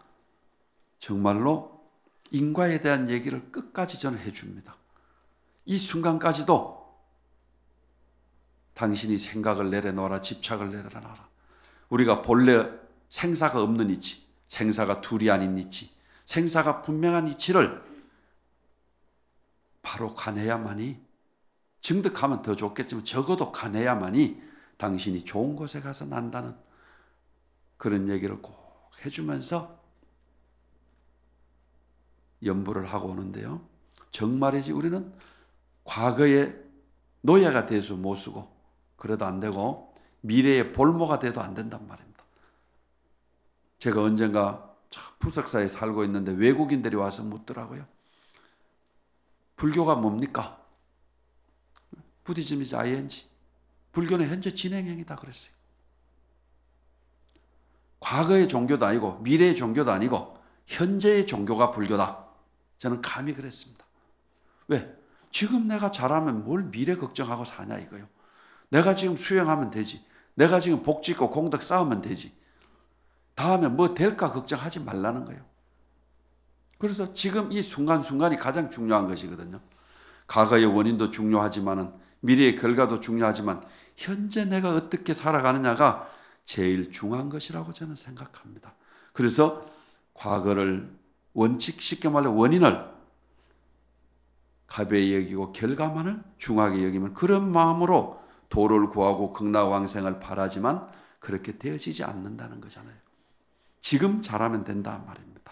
정말로 인과에 대한 얘기를 끝까지 저는 해줍니다. 이 순간까지도 당신이 생각을 내려놓아라, 집착을 내려놔라. 우리가 본래 생사가 없는 이치, 생사가 둘이 아닌 이치, 생사가 분명한 이치를 바로 가내야만이, 증득하면 더 좋겠지만 적어도 가내야만이 당신이 좋은 곳에 가서 난다는 그런 얘기를 꼭 해주면서 연부를 하고 오는데요. 정말이지 우리는 과거의 노예가 돼서 못 쓰고 그래도 안 되고 미래의 볼모가 돼도 안 된단 말입니다. 제가 언젠가 부석사에 살고 있는데 외국인들이 와서 묻더라고요. 불교가 뭡니까? 부디즘이지 ING. 불교는 현재 진행형이다 그랬어요. 과거의 종교도 아니고 미래의 종교도 아니고 현재의 종교가 불교다. 저는 감히 그랬습니다. 왜? 지금 내가 잘하면 뭘 미래 걱정하고 사냐 이거요. 내가 지금 수행하면 되지. 내가 지금 복 짓고 공덕 쌓으면 되지. 다음에 뭐 될까 걱정하지 말라는 거예요. 그래서 지금 이 순간순간이 가장 중요한 것이거든요. 과거의 원인도 중요하지만 미래의 결과도 중요하지만 현재 내가 어떻게 살아가느냐가 제일 중요한 것이라고 저는 생각합니다. 그래서 과거를 쉽게 말해 원인을 가벼이 여기고 결과만을 중하게 여기면 그런 마음으로 도를 구하고 극락왕생을 바라지만 그렇게 되어지지 않는다는 거잖아요. 지금 잘하면 된다 말입니다.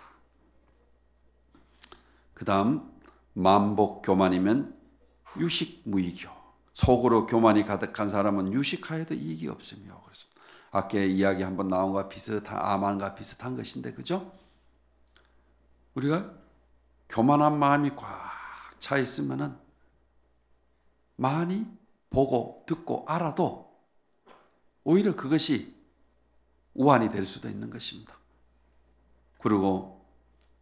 그 다음 만복교만이면 유식무이교. 속으로 교만이 가득한 사람은 유식하여도 이익이 없으며 그렇습니다. 아까 이야기 한번 나온 것과 비슷한 아만과 비슷한 것인데 그죠? 우리가 교만한 마음이 꽉 차 있으면은 많이 보고 듣고 알아도 오히려 그것이 우환이 될 수도 있는 것입니다. 그리고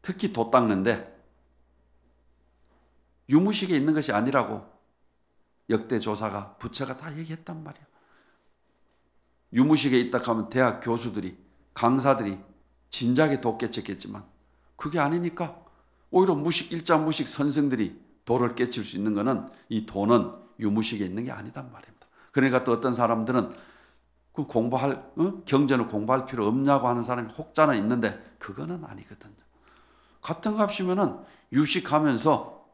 특히 도 닦는데 유무식에 있는 것이 아니라고 역대 조사가 부처가 다 얘기했단 말이에요. 유무식에 있다 하면 대학 교수들이 강사들이 진작에 도 깨쳤겠지만 그게 아니니까 오히려 일자 무식 선생들이 도를 깨칠 수 있는 것은 이 도는 유무식에 있는 게 아니단 말입니다. 그러니까 또 어떤 사람들은 공부할 경전을 공부할 필요 없냐고 하는 사람이 혹자는 있는데 그거는 아니거든요. 같은 값이면은 유식하면서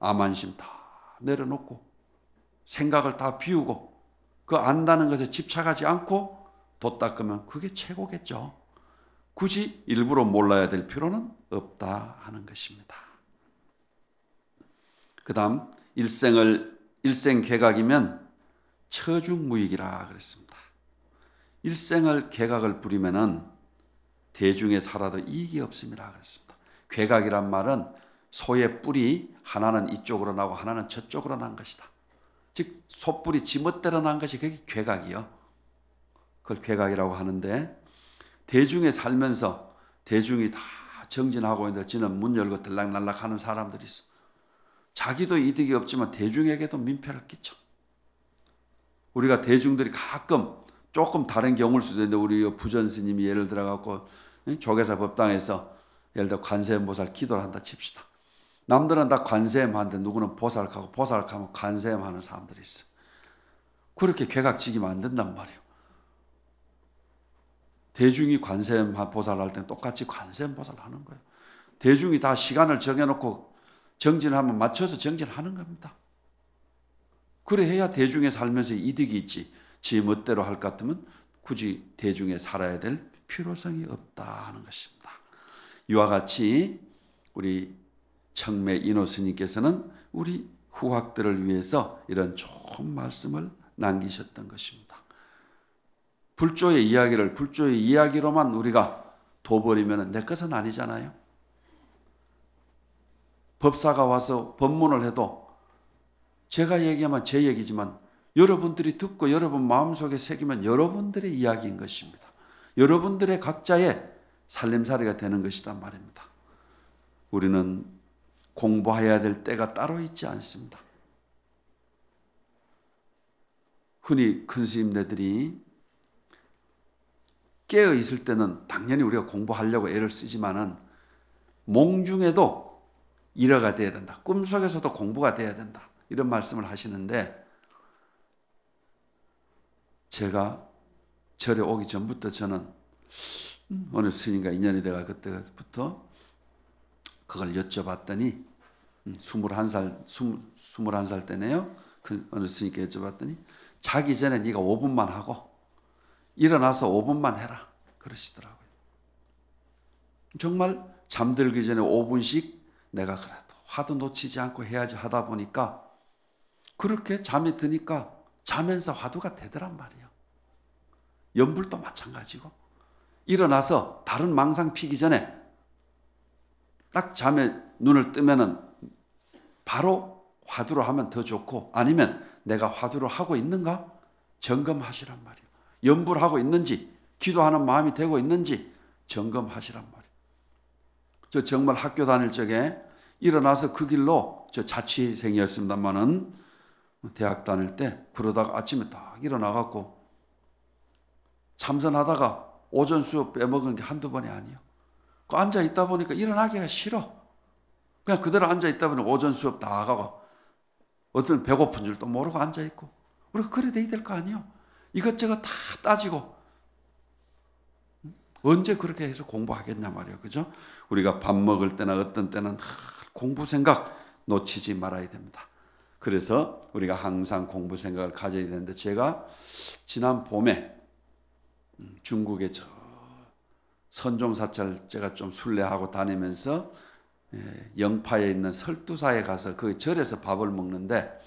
아만심 다 내려놓고 생각을 다 비우고 그 안다는 것에 집착하지 않고 도 닦으면 그게 최고겠죠. 굳이 일부러 몰라야 될 필요는 없다 하는 것입니다. 그 다음 일생 개각이면 처중무익이라 그랬습니다. 일생을 개각을 부리면은 대중에 살아도 이익이 없음이라 그랬습니다. 개각이란 말은 소의 뿔이 하나는 이쪽으로 나고 하나는 저쪽으로 난 것이다. 즉 소뿔이 지멋대로 난 것이 그게 괴각이요. 그걸 괴각이라고 하는데 대중에 살면서 대중이 다 정진하고 있는데 지는 문 열고 들락날락 하는 사람들이 있어. 자기도 이득이 없지만 대중에게도 민폐를 끼쳐. 우리가 대중들이 가끔 조금 다른 경우일 수도 있는데 우리 부전 스님이 예를 들어갖고 조계사 법당에서 예를 들어 관세음보살 기도를 한다 칩시다. 남들은 다 관세음 하는데 누구는 보살하고 보살하면 관세음 하는 사람들이 있어. 그렇게 괴각지기면 안 된단 말이에요. 대중이 관세음 보살 할 때는 똑같이 관세음 보살 하는 거예요. 대중이 다 시간을 정해놓고 정진을 하면 맞춰서 정진하는 겁니다. 그래 해야 대중에 살면서 이득이 있지. 지 멋대로 할 것 같으면 굳이 대중에 살아야 될 필요성이 없다는 것입니다. 이와 같이 우리 청매 인호 스님께서는 우리 후학들을 위해서 이런 좋은 말씀을 남기셨던 것입니다. 불조의 이야기를 불조의 이야기로만 우리가 둬버리면 내 것은 아니잖아요. 법사가 와서 법문을 해도 제가 얘기하면 제 얘기지만 여러분들이 듣고 여러분 마음속에 새기면 여러분들의 이야기인 것입니다. 여러분들의 각자의 살림살이가 되는 것이란 말입니다. 우리는 공부해야 될 때가 따로 있지 않습니다. 흔히 큰 스님네들이 깨어 있을 때는 당연히 우리가 공부하려고 애를 쓰지만은 몽중에도 일화가 돼야 된다. 꿈속에서도 공부가 돼야 된다. 이런 말씀을 하시는데 제가 절에 오기 전부터 저는 어느 스님과 인연이 돼가 그때부터 그걸 여쭤봤더니 21살 때네요. 그 어느 스님께 여쭤봤더니 자기 전에 네가 5분만 하고 일어나서 5분만 해라 그러시더라고요. 정말 잠들기 전에 5분씩 내가 그래도 화두 놓치지 않고 해야지 하다 보니까 그렇게 잠이 드니까 자면서 화두가 되더란 말이에요. 연불도 마찬가지고 일어나서 다른 망상 피기 전에 딱 잠에 눈을 뜨면은 바로 화두로 하면 더 좋고 아니면 내가 화두를 하고 있는가 점검하시란 말이에요. 연불하고 있는지 기도하는 마음이 되고 있는지 점검하시란 말이에요. 저 정말 학교 다닐 적에 일어나서 그 길로 저 자취생이었습니다만은 대학 다닐 때 그러다가 아침에 딱 일어나갖고 참선하다가 오전 수업 빼먹은 게 한두 번이 아니에요. 그 앉아 있다 보니까 일어나기가 싫어. 그냥 그대로 앉아 있다 보니 오전 수업 다 가고 어떤 배고픈 줄도 모르고 앉아 있고 우리가 그래 돼야 될 거 아니에요. 이것저것 다 따지고 언제 그렇게 해서 공부하겠냐 말이에요. 그죠? 우리가 밥 먹을 때나 어떤 때는 공부 생각 놓치지 말아야 됩니다. 그래서 우리가 항상 공부 생각을 가져야 되는데 제가 지난 봄에 중국의 저 선종사찰 제가 좀 순례하고 다니면서 영파에 있는 설두사에 가서 그 절에서 밥을 먹는데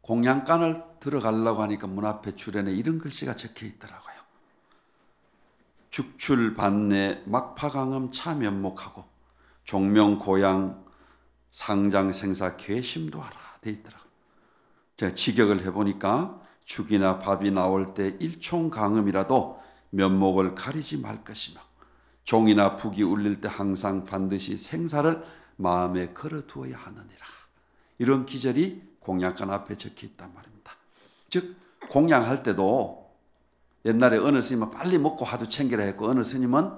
공양간을 들어가려고 하니까 문 앞에 줄에는 이런 글씨가 적혀 있더라고요. 죽출반내 막파강음 차면목하고 종명고양 상장생사 괘심도하라 돼 있더라고요. 제가 직역을 해보니까 죽이나 밥이 나올 때 일총강음이라도 면목을 가리지 말 것이며 종이나 북이 울릴 때 항상 반드시 생사를 마음에 걸어두어야 하느니라. 이런 기절이 공양간 앞에 적혀 있단 말입니다. 즉 공양할 때도 옛날에 어느 스님은 빨리 먹고 화두 챙기라 했고 어느 스님은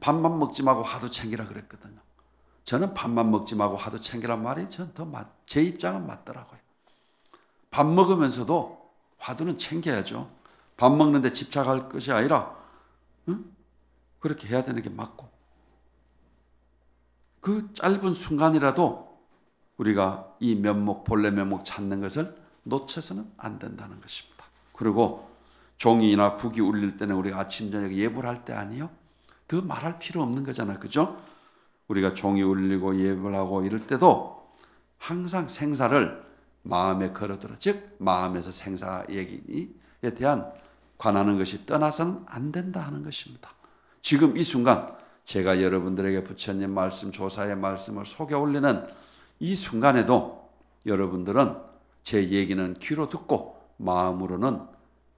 밥만 먹지 말고 화두 챙기라 그랬거든요. 저는 밥만 먹지 말고 화두 챙기란 말이 전 더 제 입장은 맞더라고요. 밥 먹으면서도 화두는 챙겨야죠. 밥 먹는데 집착할 것이 아니라 그렇게 해야 되는 게 맞고 그 짧은 순간이라도 우리가 이 면목 본래 면목 찾는 것을 놓쳐서는 안 된다는 것입니다. 그리고 종이나 북이 울릴 때는 우리가 아침 저녁 예불 할 때 아니요? 더 말할 필요 없는 거잖아. 그죠? 우리가 종이 울리고 예불하고 이럴 때도 항상 생사를 마음에 걸어두라. 즉 마음에서 생사 얘기에 대한 관하는 것이 떠나서는 안 된다 하는 것입니다. 지금 이 순간 제가 여러분들에게 부처님 말씀 조사의 말씀을 속에 올리는 이 순간에도 여러분들은 제 얘기는 귀로 듣고 마음으로는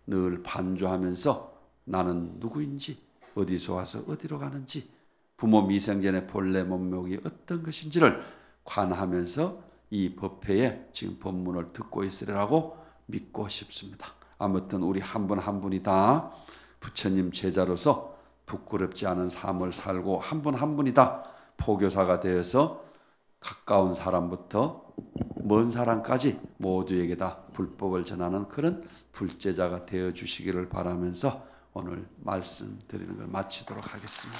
늘 반주하면서 나는 누구인지 어디서 와서 어디로 가는지 부모 미생전의 본래 면목이 어떤 것인지를 관하면서 이 법회에 지금 법문을 듣고 있으리라고 믿고 싶습니다. 아무튼 우리 한 분 한 분이 다 부처님 제자로서 부끄럽지 않은 삶을 살고 한 분 한 분이 다 포교사가 되어서 가까운 사람부터 먼 사람까지 모두에게 다 불법을 전하는 그런 불제자가 되어 주시기를 바라면서 오늘 말씀드리는 걸 마치도록 하겠습니다.